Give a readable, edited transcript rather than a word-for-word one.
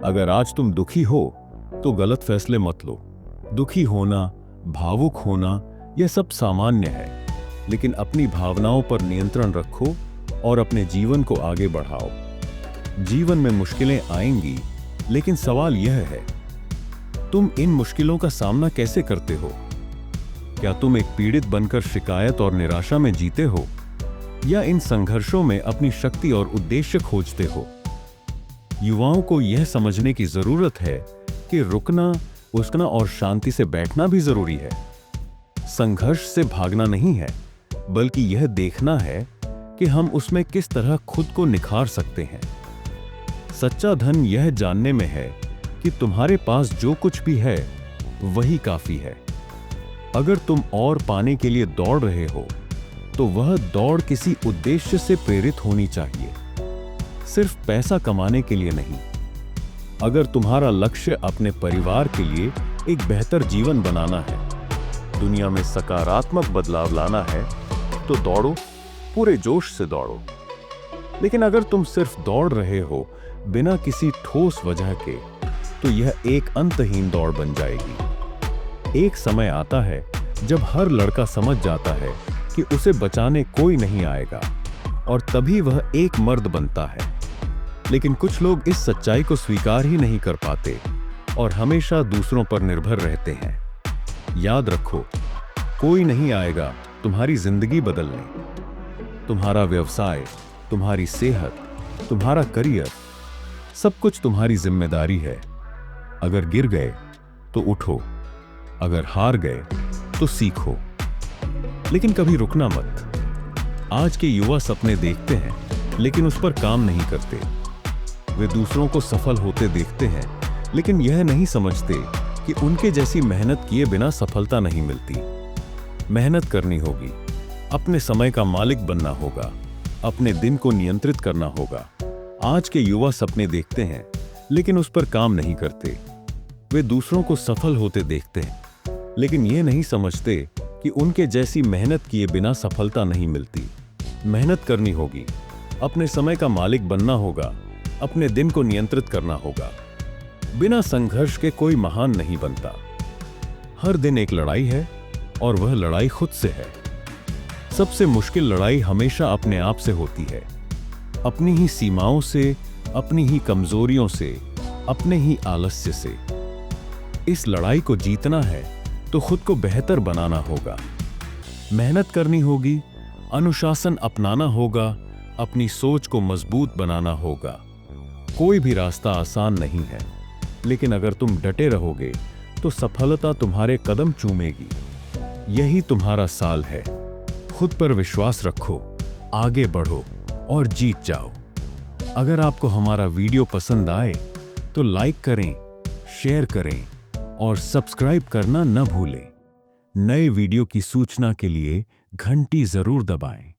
अगर आज तुम दुखी हो तो गलत फैसले मत लो। दुखी होना, भावुक होना, यह सब सामान्य है, लेकिन अपनी भावनाओं पर नियंत्रण रखो और अपने जीवन को आगे बढ़ाओ। जीवन में मुश्किलें आएंगी, लेकिन सवाल यह है, तुम इन मुश्किलों का सामना कैसे करते हो? क्या तुम एक पीड़ित बनकर शिकायत और निराशा में जीते हो, या इन संघर्षों में अपनी शक्ति और उद्देश्य खोजते हो? युवाओं को यह समझने की जरूरत है कि रुकना, उसकना और शांति से बैठना भी जरूरी है। संघर्ष से भागना नहीं है, बल्कि यह देखना है कि हम उसमें किस तरह खुद को निखार सकते हैं। सच्चा धन यह जानने में है कि तुम्हारे पास जो कुछ भी है वही काफी है। अगर तुम और पाने के लिए दौड़ रहे हो तो वह दौड़ किसी उद्देश्य से प्रेरित होनी चाहिए, सिर्फ पैसा कमाने के लिए नहीं। अगर तुम्हारा लक्ष्य अपने परिवार के लिए एक बेहतर जीवन बनाना है, दुनिया में सकारात्मक बदलाव लाना है, तो दौड़ो, पूरे जोश से दौड़ो। लेकिन अगर तुम सिर्फ दौड़ रहे हो बिना किसी ठोस वजह के, तो यह एक अंतहीन दौड़ बन जाएगी। एक समय आता है जब हर लड़का समझ जाता है कि उसे बचाने कोई नहीं आएगा, और तभी वह एक मर्द बनता है। लेकिन कुछ लोग इस सच्चाई को स्वीकार ही नहीं कर पाते और हमेशा दूसरों पर निर्भर रहते हैं। याद रखो, कोई नहीं आएगा तुम्हारी जिंदगी बदलने। तुम्हारा व्यवसाय, तुम्हारी सेहत, तुम्हारा करियर, सब कुछ तुम्हारी जिम्मेदारी है। अगर गिर गए तो उठो, अगर हार गए तो सीखो, लेकिन कभी रुकना मत। आज के युवा सपने देखते हैं, लेकिन उस पर काम नहीं करते। वे दूसरों को सफल होते देखते हैं, लेकिन यह नहीं समझते कि उनके जैसी मेहनत किए बिना सफलता नहीं मिलती। मेहनत करनी होगी, अपने समय का मालिक बनना होगा, अपने दिन को नियंत्रित करना होगा। आज के युवा सपने देखते हैं, लेकिन उस पर काम नहीं करते। वे दूसरों को सफल होते देखते हैं, लेकिन यह नहीं समझते कि उनके जैसी मेहनत किए बिना सफलता नहीं मिलती। मेहनत करनी होगी, अपने समय का मालिक बनना होगा, अपने दिन को नियंत्रित करना होगा। बिना संघर्ष के कोई महान नहीं बनता। हर दिन एक लड़ाई है, और वह लड़ाई खुद से है। सबसे मुश्किल लड़ाई हमेशा अपने आप से होती है, अपनी ही सीमाओं से, अपनी ही कमजोरियों से, अपने ही आलस्य से। इस लड़ाई को जीतना है तो खुद को बेहतर बनाना होगा। मेहनत करनी होगी, अनुशासन अपनाना होगा, अपनी सोच को मजबूत बनाना होगा। कोई भी रास्ता आसान नहीं है, लेकिन अगर तुम डटे रहोगे तो सफलता तुम्हारे कदम चूमेगी। यही तुम्हारा साल है। खुद पर विश्वास रखो, आगे बढ़ो और जीत जाओ। अगर आपको हमारा वीडियो पसंद आए तो लाइक करें, शेयर करें और सब्सक्राइब करना न भूलें। नए वीडियो की सूचना के लिए घंटी जरूर दबाएं।